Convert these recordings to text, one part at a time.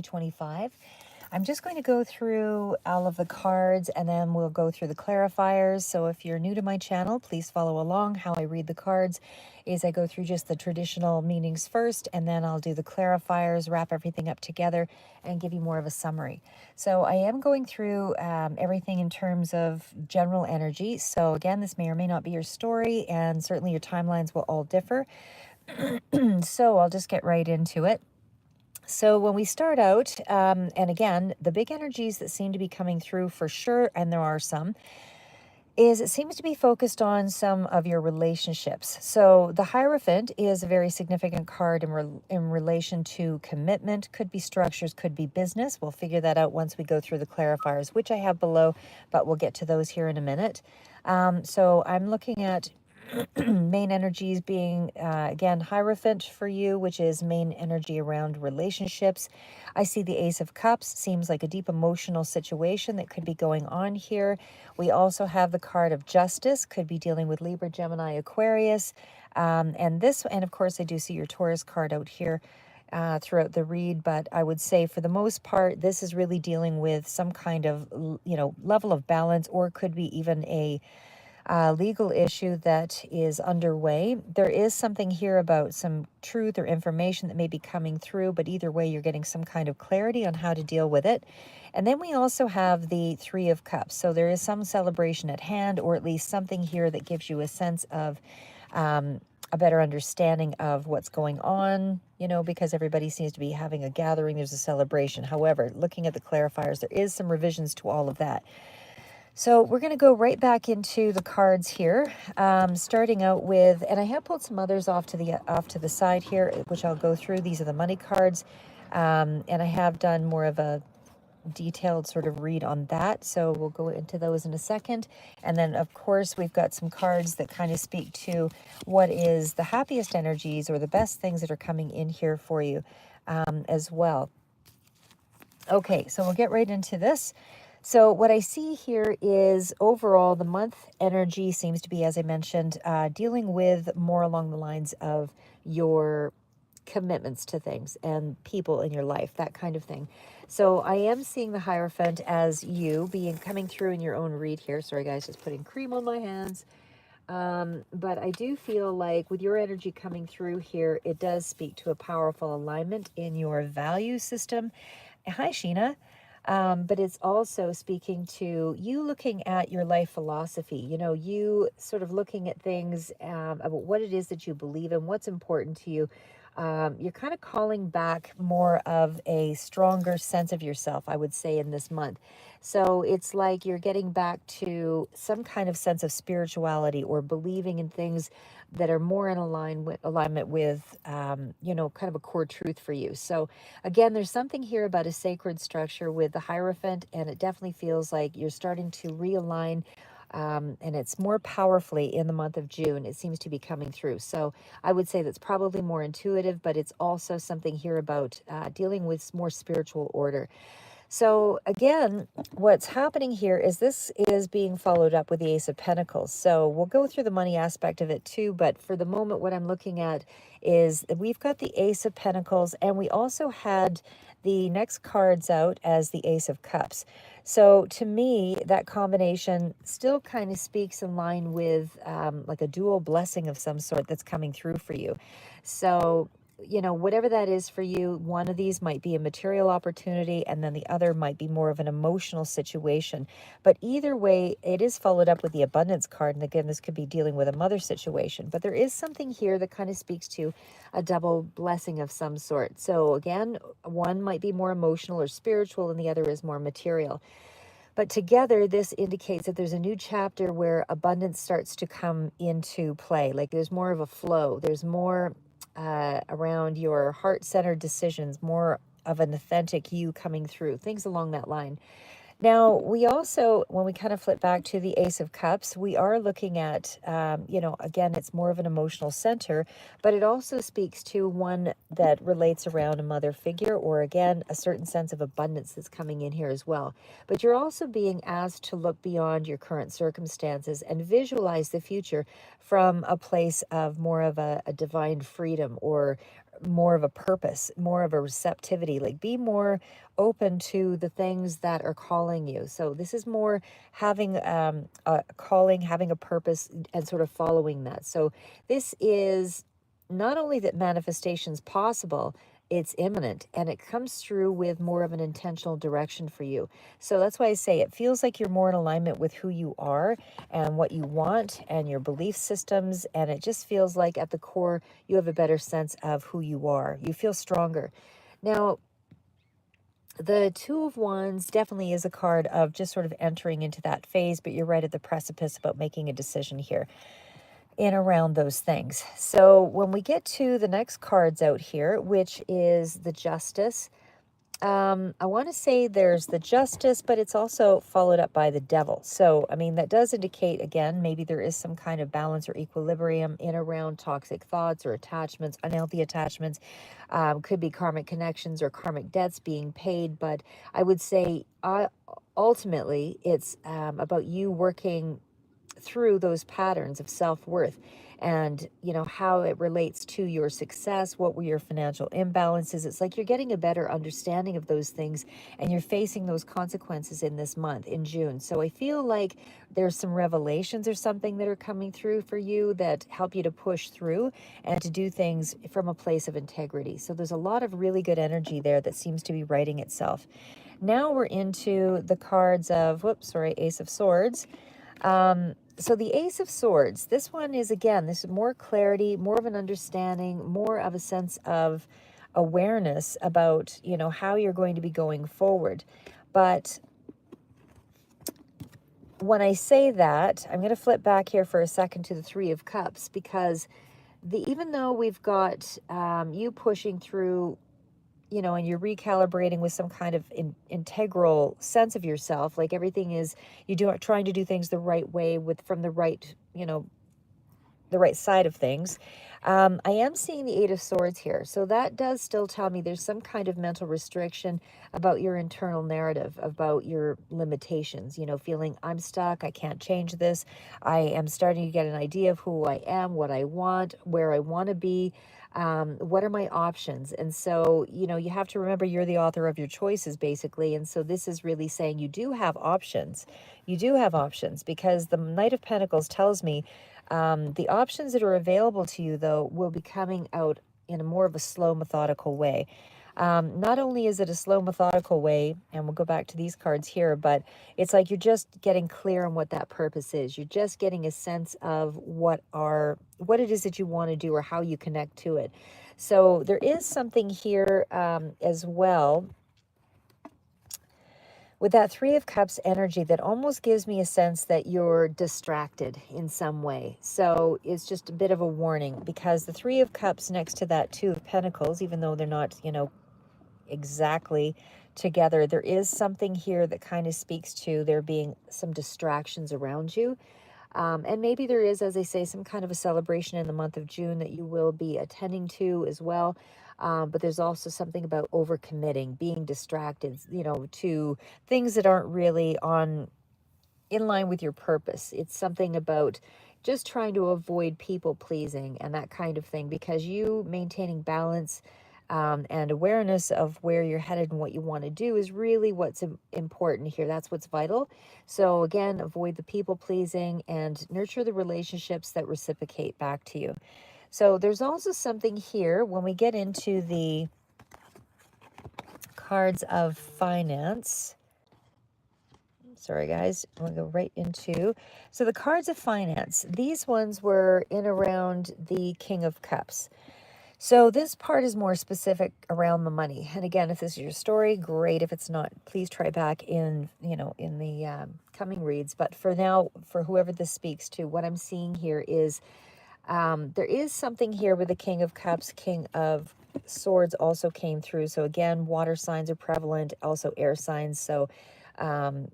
2025. I'm just going to go through all of the cards and then we'll go through the clarifiers. So if you're new to my channel, please follow along. How I read the cards is I go through just the traditional meanings first, and then I'll do the clarifiers, wrap everything up together, and give you more of a summary. So I am going through everything in terms of general energy. So again, this may or may not be your story, and certainly your timelines will all differ. So I'll just get right into it. So when we start out, and again, the big energies that seem to be coming through for sure, and there are some, is it seems to be focused on some of your relationships. So the Hierophant is a very significant card in relation to commitment. Could be structures, could be business. We'll figure that out once we go through the clarifiers, which I have below, but we'll get to those here in a minute. So I'm looking at main energies being, again, Hierophant for you, which is main energy around relationships. I see the Ace of Cups. Seems like a deep emotional situation that could be going on here. We also have the card of Justice. Could be dealing with Libra, Gemini, Aquarius. And of course, I do see your Taurus card out here throughout the read, but I would say for the most part, this is really dealing with some kind of, level of balance, or could be even a legal issue that is underway. There is something here about some truth or information that may be coming through, but either way, you're getting some kind of clarity on how to deal with it. And then we also have the Three of Cups. So there is some celebration at hand, or at least something here that gives you a sense of a better understanding of what's going on, because everybody seems to be having a gathering. There's a celebration. However, looking at the clarifiers, there is some revisions to all of that. So we're going to go right back into the cards here, starting out with, and I have pulled some others off to the side here, which I'll go through. These are the money cards, and I have done more of a detailed sort of read on that. So we'll go into those in a second. And then, of course, we've got some cards that kind of speak to what is the happiest energies or the best things that are coming in here for you as well. Okay, so we'll get right into this. So what I see here is overall the month energy seems to be, as I mentioned, dealing with more along the lines of your commitments to things and people in your life, that kind of thing. So I am seeing the Hierophant as you being coming through in your own read here. Sorry guys, just putting cream on my hands. But I do feel like with your energy coming through here, it does speak to a powerful alignment in your value system. Hi, Sheena. But it's also speaking to you looking at your life philosophy, you sort of looking at things about what it is that you believe in, what's important to you. You're kind of calling back more of a stronger sense of yourself, I would say, in this month. So it's like you're getting back to some kind of sense of spirituality or believing in things that are more in alignment with, kind of a core truth for you. So again, there's something here about a sacred structure with the Hierophant, and it definitely feels like you're starting to realign, and it's more powerfully in the month of June. It seems to be coming through. So I would say that's probably more intuitive, but it's also something here about dealing with more spiritual order. So again, what's happening here is this is being followed up with the Ace of Pentacles. So we'll go through the money aspect of it too, but for the moment, what I'm looking at is that we've got the Ace of Pentacles, and we also had the next cards out as the Ace of Cups. So to me, that combination still kind of speaks in line with like a dual blessing of some sort that's coming through for you. So whatever that is for you, one of these might be a material opportunity, and then the other might be more of an emotional situation. But either way, it is followed up with the abundance card. And again, this could be dealing with a mother situation. But there is something here that kind of speaks to a double blessing of some sort. So again, one might be more emotional or spiritual, and the other is more material. But together, this indicates that there's a new chapter where abundance starts to come into play. Like there's more of a flow. There's more around your heart-centered decisions, more of an authentic you coming through, things along that line. Now, we also, when we kind of flip back to the Ace of Cups, we are looking at, again, it's more of an emotional center, but it also speaks to one that relates around a mother figure, or again, a certain sense of abundance that's coming in here as well. But you're also being asked to look beyond your current circumstances and visualize the future from a place of more of a divine freedom, or more of a purpose, more of a receptivity, like be more open to the things that are calling you. So this is more having a calling, having a purpose, and sort of following that. So this is not only that manifestation's possible, it's imminent, and it comes through with more of an intentional direction for you. So that's why I say it feels like you're more in alignment with who you are and what you want and your belief systems. And it just feels like at the core, you have a better sense of who you are. You feel stronger. Now, the Two of Wands definitely is a card of just sort of entering into that phase, but you're right at the precipice about making a decision here in around those things. So when we get to the next cards out here, which is the Justice, I want to say there's the Justice, but it's also followed up by the Devil. So, I mean, that does indicate, again, maybe there is some kind of balance or equilibrium in around toxic thoughts or attachments, unhealthy attachments. Could be karmic connections or karmic debts being paid. But I would say ultimately it's about you working through those patterns of self-worth and how it relates to your success. What were your financial imbalances? It's like you're getting a better understanding of those things, and you're facing those consequences in this month, in June. So I feel like there's some revelations or something that are coming through for you that help you to push through and to do things from a place of integrity. So there's a lot of really good energy there that seems to be writing itself. Now we're into the cards of Ace of Swords. So the Ace of Swords, this one is, again, this is more clarity, more of an understanding, more of a sense of awareness about, how you're going to be going forward. But when I say that, I'm going to flip back here for a second to the Three of Cups, because even though we've got you pushing through, and you're recalibrating with some kind of integral sense of yourself, like everything is, trying to do things the right way from the right, the right side of things. I am seeing the Eight of Swords here. So that does still tell me there's some kind of mental restriction about your internal narrative, about your limitations, feeling I'm stuck, I can't change this. I am starting to get an idea of who I am, what I want, where I want to be. What are my options? And so, you have to remember you're the author of your choices, basically. And so this is really saying you do have options. You do have options, because the Knight of Pentacles tells me the options that are available to you, though, will be coming out in a more of a slow, methodical way. Not only is it a slow, methodical way, and we'll go back to these cards here, but it's like you're just getting clear on what that purpose is. You're just getting a sense of what it is that you want to do or how you connect to it. So there is something here as well with that Three of Cups energy that almost gives me a sense that you're distracted in some way. So it's just a bit of a warning, because the Three of Cups next to that Two of Pentacles, even though they're not, exactly together, there is something here that kind of speaks to there being some distractions around you. And maybe there is, as I say, some kind of a celebration in the month of June that you will be attending to as well. But there's also something about overcommitting, being distracted, to things that aren't really in line with your purpose. It's something about just trying to avoid people pleasing and that kind of thing, because you maintaining balance and awareness of where you're headed and what you want to do is really what's important here. That's what's vital. So again, avoid the people pleasing and nurture the relationships that reciprocate back to you. So there's also something here when we get into the cards of finance. Sorry, guys. I'm going to go right into... So the cards of finance, these ones were in around the King of Cups. So this part is more specific around the money. And again, if this is your story, great. If it's not, please try back in the coming reads. But for now, for whoever this speaks to, what I'm seeing here is there is something here with the King of Cups. King of Swords also came through. So again, water signs are prevalent, also air signs. So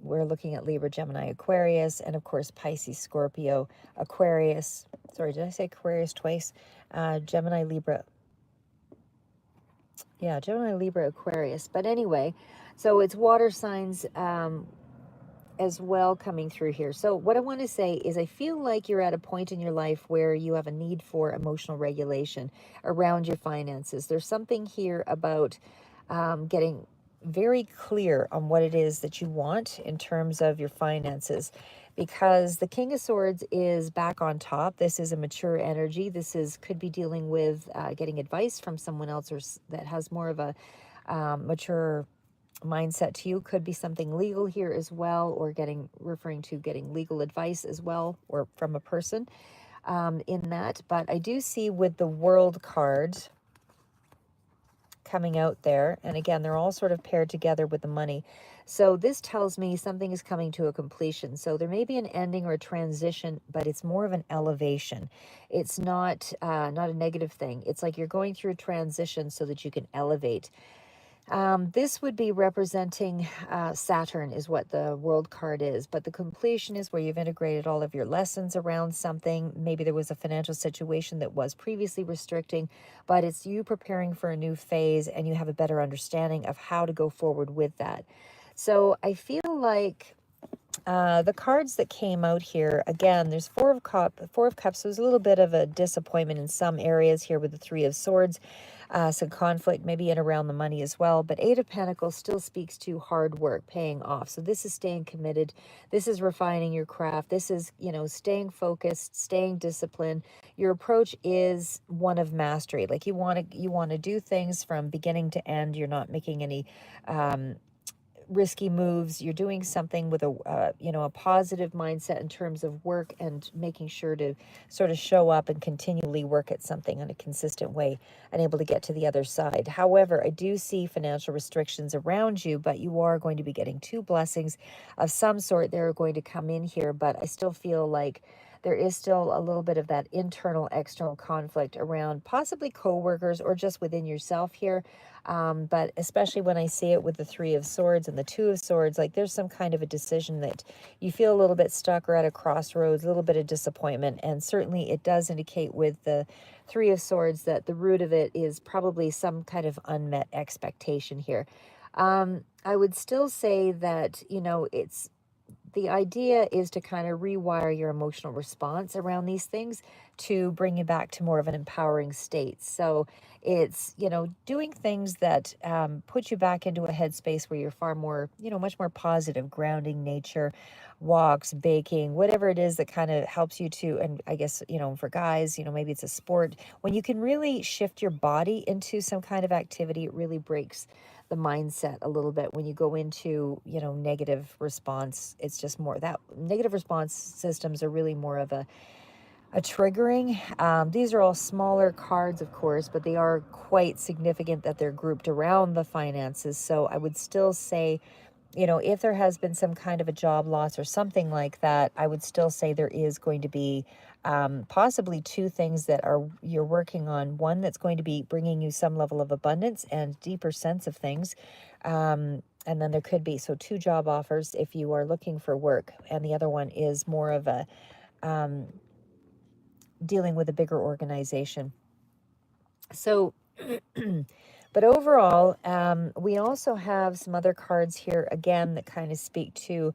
we're looking at Libra, Gemini, Aquarius, and of course Pisces, Scorpio, Aquarius. Sorry, did I say Aquarius twice? Gemini, Libra. Yeah, Gemini, Libra, Aquarius. But anyway, so it's water signs as well coming through here. So what I want to say is I feel like you're at a point in your life where you have a need for emotional regulation around your finances. There's something here about getting very clear on what it is that you want in terms of your finances, because the King of Swords is back on top. This is a mature energy. This is could be dealing with getting advice from someone else or that has more of a mature mindset to you. Could be something legal here as well, or referring to getting legal advice as well, or from a person in that. But I do see with the World card coming out there, and again, they're all sort of paired together with the money. So this tells me something is coming to a completion. So there may be an ending or a transition, but it's more of an elevation. It's not a negative thing. It's like you're going through a transition so that you can elevate. This would be representing Saturn is what the World card is, but the completion is where you've integrated all of your lessons around something. Maybe there was a financial situation that was previously restricting, but it's you preparing for a new phase and you have a better understanding of how to go forward with that. So I feel like the cards that came out here, again, there's Four of Cups. So there's a little bit of a disappointment in some areas here with the Three of Swords. Some conflict maybe in around the money as well. But Eight of Pentacles still speaks to hard work, paying off. So this is staying committed. This is refining your craft. This is, staying focused, staying disciplined. Your approach is one of mastery. Like you want to do things from beginning to end. You're not making any risky moves. You're doing something with a positive mindset in terms of work, and making sure to sort of show up and continually work at something in a consistent way and able to get to the other side. However, I do see financial restrictions around you, but you are going to be getting two blessings of some sort. They're going to come in here, but I still feel like there is still a little bit of that internal external conflict around possibly coworkers or just within yourself here. But especially when I see it with the Three of Swords and the Two of Swords, like there's some kind of a decision that you feel a little bit stuck or at a crossroads, a little bit of disappointment. And certainly it does indicate with the Three of Swords that the root of it is probably some kind of unmet expectation here. I would still say that, it's the idea is to kind of rewire your emotional response around these things to bring you back to more of an empowering state. So it's, doing things that put you back into a headspace where you're far more, much more positive, grounding nature, walks, baking, whatever it is that kind of helps you to, and I guess, for guys, maybe it's a sport. When you can really shift your body into some kind of activity, it really breaks the mindset a little bit. When you go into negative response, it's just more that negative response systems are really more of a triggering. These are all smaller cards, of course, but they are quite significant that they're grouped around the finances. So I would still say, if there has been some kind of a job loss or something like that, I would still say there is going to be possibly two things that you're working on. One that's going to be bringing you some level of abundance and deeper sense of things. And then there could be, so two job offers if you are looking for work. And the other one is more of a dealing with a bigger organization. So, but overall, we also have some other cards here, again, that kind of speak to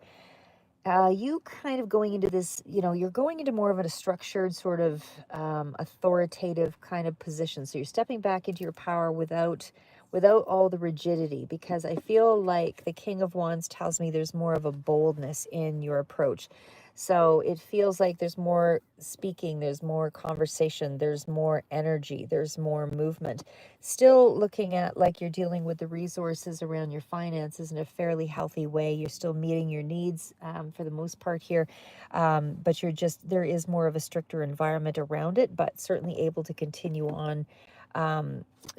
you kind of going into this, you're going into more of a structured sort of authoritative kind of position. So you're stepping back into your power without all the rigidity, because I feel like the King of Wands tells me there's more of a boldness in your approach. So it feels like there's more speaking, there's more conversation, there's more energy, there's more movement. Still looking at like you're dealing with the resources around your finances in a fairly healthy way. You're still meeting your needs for the most part here, but there is more of a stricter environment around it, but certainly able to continue on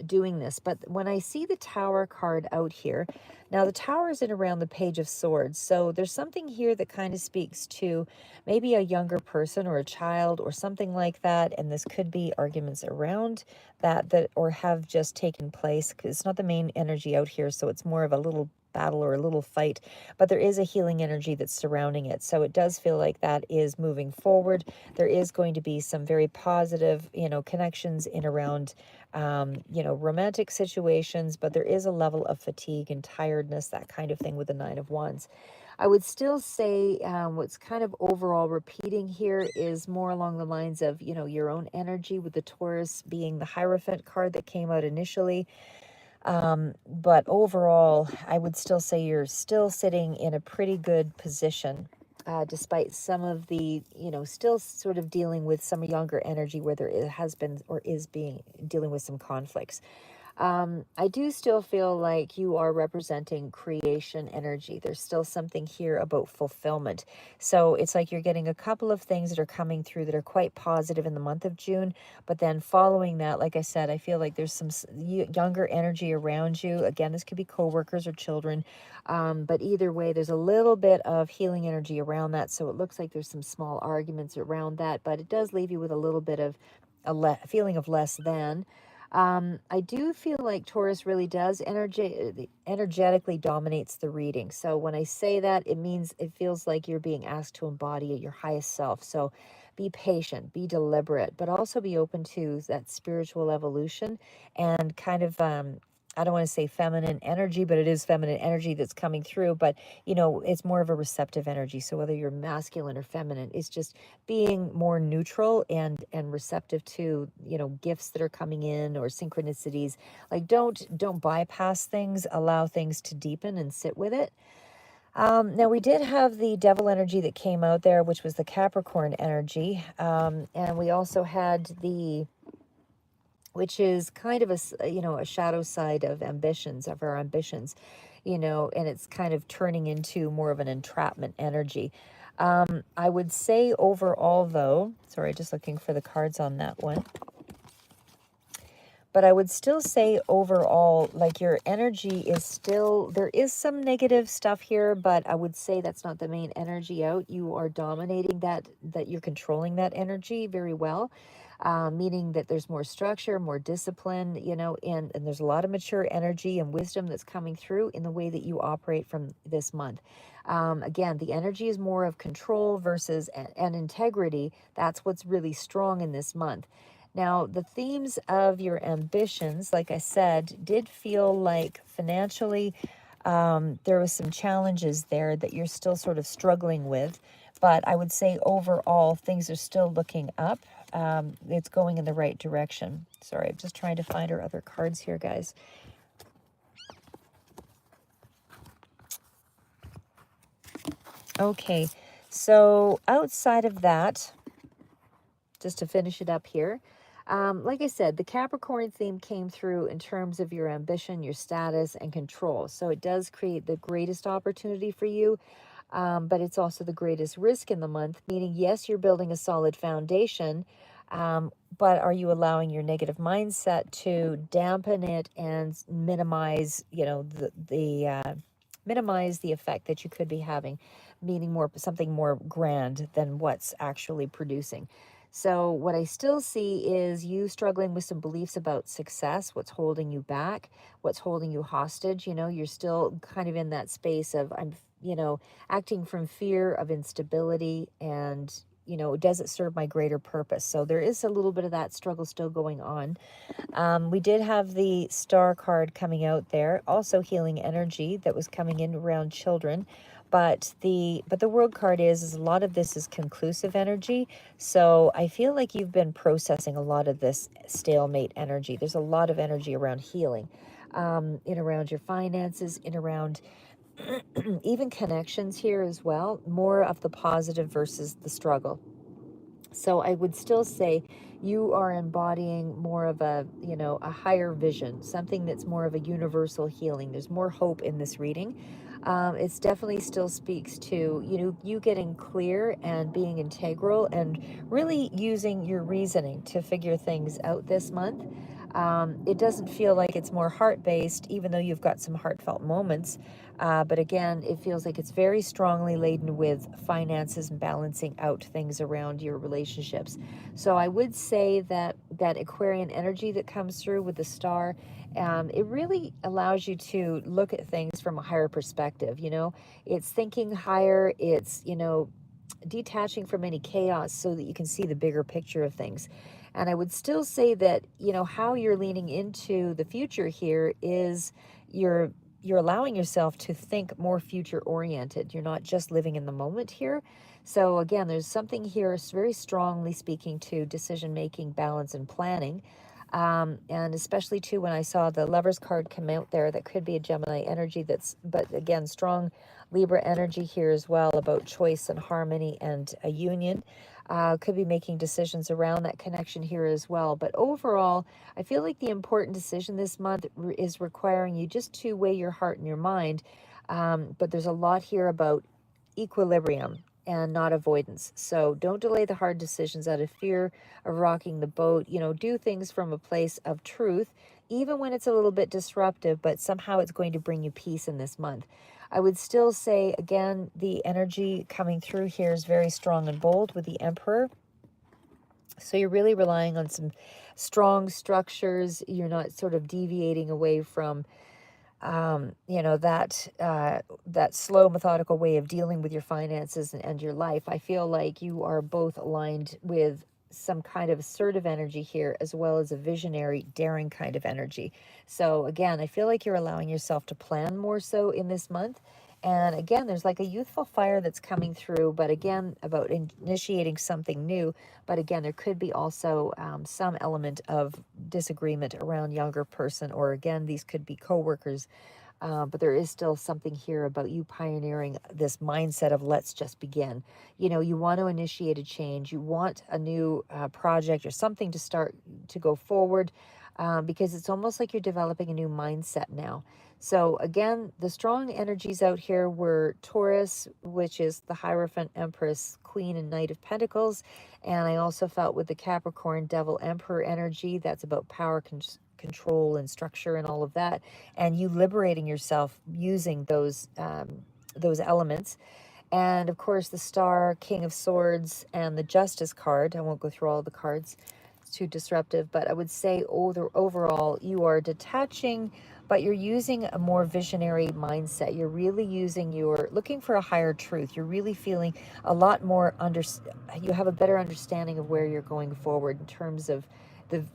doing this. But when I see the Tower card out here, now the Tower is in around the Page of Swords. So there's something here that kind of speaks to maybe a younger person or a child or something like that. And this could be arguments around that or have just taken place, because it's not the main energy out here. So it's more of a little battle or a little fight, but there is a healing energy that's surrounding it. So it does feel like that is moving forward. There is going to be some very positive, connections in around, romantic situations, but there is a level of fatigue and tiredness, that kind of thing with the Nine of Wands. I would still say what's kind of overall repeating here is more along the lines of, your own energy, with the Taurus being the Hierophant card that came out initially. But overall, I would still say you're still sitting in a pretty good position, despite some of the, still sort of dealing with some younger energy where has been or is being dealing with some conflicts. I do still feel like you are representing creation energy. There's still something here about fulfillment. So it's like you're getting a couple of things that are coming through that are quite positive in the month of June. But then following that, like I said, I feel like there's some younger energy around you. Again, this could be coworkers or children. But either way, there's a little bit of healing energy around that. So it looks like there's some small arguments around that, but it does leave you with a little bit of a feeling of less than. I do feel like Taurus really does energetically dominates the reading. So when I say that, it means it feels like you're being asked to embody your highest self. So be patient, be deliberate, but also be open to that spiritual evolution and kind of, I don't want to say feminine energy, but it is feminine energy that's coming through. But, it's more of a receptive energy. So whether you're masculine or feminine, it's just being more neutral and receptive to, gifts that are coming in or synchronicities. Like don't bypass things, allow things to deepen and sit with it. Now we did have the devil energy that came out there, which was the Capricorn energy. And we also had which is kind of a shadow side of our ambitions, and it's kind of turning into more of an entrapment energy. I would say overall, though, sorry, just looking for the cards on that one. But I would still say overall, like your energy is still, there is some negative stuff here, but I would say that's not the main energy out. You are dominating that you're controlling that energy very well, meaning that there's more structure, more discipline, and there's a lot of mature energy and wisdom that's coming through in the way that you operate from this month. Again, the energy is more of control versus and integrity. That's what's really strong in this month. Now, the themes of your ambitions, like I said, did feel like financially there was some challenges there that you're still sort of struggling with. But I would say overall, things are still looking up. It's going in the right direction. Sorry, I'm just trying to find our other cards here, guys. Okay, so outside of that, just to finish it up here, like I said, the Capricorn theme came through in terms of your ambition, your status, and control. So it does create the greatest opportunity for you, but it's also the greatest risk in the month, meaning, yes, you're building a solid foundation, but are you allowing your negative mindset to dampen it and minimize, minimize the effect that you could be having, meaning something more grand than what's actually producing. So what I still see is you struggling with some beliefs about success, what's holding you back, what's holding you hostage. You're still kind of in that space of acting from fear of instability and, does it serve my greater purpose? So there is a little bit of that struggle still going on. We did have the star card coming out there, also healing energy that was coming in around children. But the world card is a lot of this is conclusive energy. So I feel like you've been processing a lot of this stalemate energy. There's a lot of energy around healing, in around your finances, in around even connections here as well. More of the positive versus the struggle. So I would still say you are embodying more of a higher vision, something that's more of a universal healing. There's more hope in this reading. It's definitely still speaks to, you getting clear and being integral and really using your reasoning to figure things out this month. It doesn't feel like it's more heart-based, even though you've got some heartfelt moments. But again, it feels like it's very strongly laden with finances and balancing out things around your relationships. So I would say that that Aquarian energy that comes through with the star, it really allows you to look at things from a higher perspective. It's thinking higher. It's, detaching from any chaos so that you can see the bigger picture of things. And I would still say that, how you're leaning into the future here is you're you're allowing yourself to think more future oriented. You're not just living in the moment here. So again, there's something here very strongly speaking to decision making, balance, and planning. And especially too, when I saw the Lovers card come out there, that could be a Gemini energy. But again, strong Libra energy here as well, about choice and harmony and a union. Could be making decisions around that connection here as well. But overall, I feel like the important decision this month is requiring you just to weigh your heart and your mind. But there's a lot here about equilibrium and not avoidance. So don't delay the hard decisions out of fear of rocking the boat. Do things from a place of truth, even when it's a little bit disruptive, but somehow it's going to bring you peace in this month. I would still say, again, the energy coming through here is very strong and bold with the Emperor. So you're really relying on some strong structures. You're not sort of deviating away from that slow, methodical way of dealing with your finances and your life. I feel like you are both aligned with some kind of assertive energy here, as well as a visionary, daring kind of energy. So again, I feel like you're allowing yourself to plan more so in this month. And again, there's like a youthful fire that's coming through, but again, about initiating something new. But again, there could be also some element of disagreement around younger person, or again, these could be coworkers. But there is still something here about you pioneering this mindset of let's just begin. You want to initiate a change. You want a new project or something to start to go forward, because it's almost like you're developing a new mindset now. So again, the strong energies out here were Taurus, which is the Hierophant, Empress, Queen, and Knight of Pentacles. And I also felt with the Capricorn, Devil, Emperor energy, that's about power, control, and structure, and all of that. And you liberating yourself using those elements. And of course, the Star, King of Swords, and the Justice card. I won't go through all the cards. It's too disruptive. But I would say overall, you are detaching, but you're using a more visionary mindset. You're really you're looking for a higher truth. You're really feeling a lot more, you have a better understanding of where you're going forward in terms of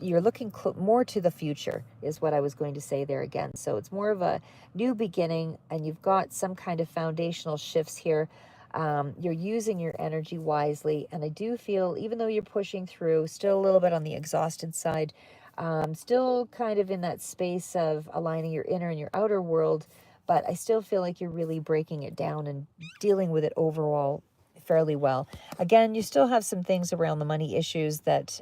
you're looking more to the future, is what I was going to say there again. So it's more of a new beginning, and you've got some kind of foundational shifts here. You're using your energy wisely, and I do feel, even though you're pushing through, still a little bit on the exhausted side, still kind of in that space of aligning your inner and your outer world, but I still feel like you're really breaking it down and dealing with it overall fairly well. Again, you still have some things around the money issues that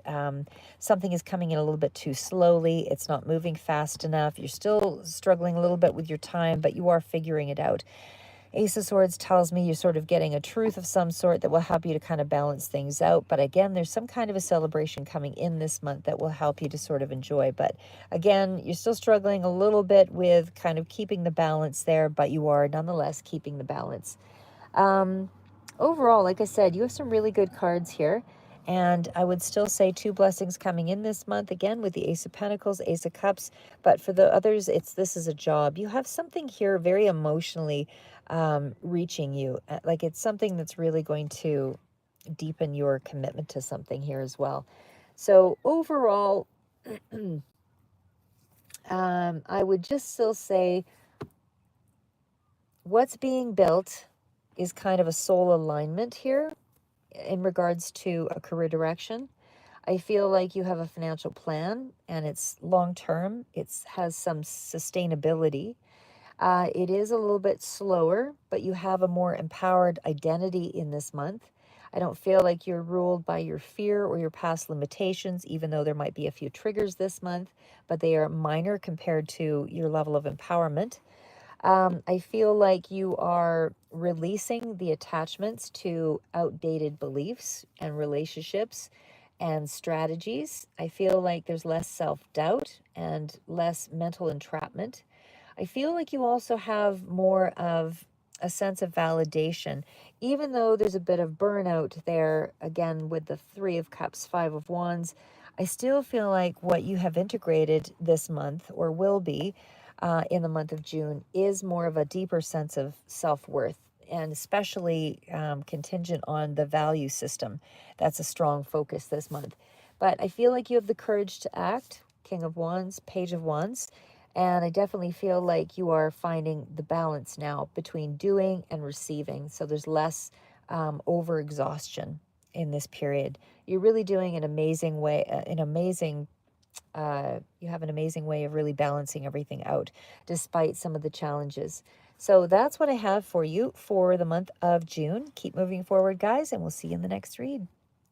something is coming in a little bit too slowly. It's not moving fast enough. You're still struggling a little bit with your time, but you are figuring it out. Ace of Swords tells me you're sort of getting a truth of some sort that will help you to kind of balance things out. But again, there's some kind of a celebration coming in this month that will help you to sort of enjoy. But again, you're still struggling a little bit with kind of keeping the balance there, but you are nonetheless keeping the balance. Overall, like I said, you have some really good cards here. And I would still say two blessings coming in this month, again, with the Ace of Pentacles, Ace of Cups. But for the others, this is a job. You have something here very emotionally reaching you. Like it's something that's really going to deepen your commitment to something here as well. So overall, I would just still say what's being built is kind of a soul alignment here in regards to a career direction. I feel like you have a financial plan and it's long term. It has some sustainability. It is a little bit slower, but you have a more empowered identity in this month. I don't feel like you're ruled by your fear or your past limitations, even though there might be a few triggers this month, but they are minor compared to your level of empowerment. I feel like you are releasing the attachments to outdated beliefs and relationships, and strategies. I feel like there's less self-doubt and less mental entrapment. I feel like you also have more of a sense of validation, even though there's a bit of burnout there, again, with the Three of Cups, Five of Wands. I still feel like what you have integrated this month, or will be in the month of June, is more of a deeper sense of self-worth, and especially contingent on the value system. That's a strong focus this month. But I feel like you have the courage to act. King of Wands, Page of Wands. And I definitely feel like you are finding the balance now between doing and receiving. So there's less overexhaustion in this period. You're really doing an amazing way, you have an amazing way of really balancing everything out despite some of the challenges. So that's what I have for you for the month of June. Keep moving forward, guys, and we'll see you in the next read.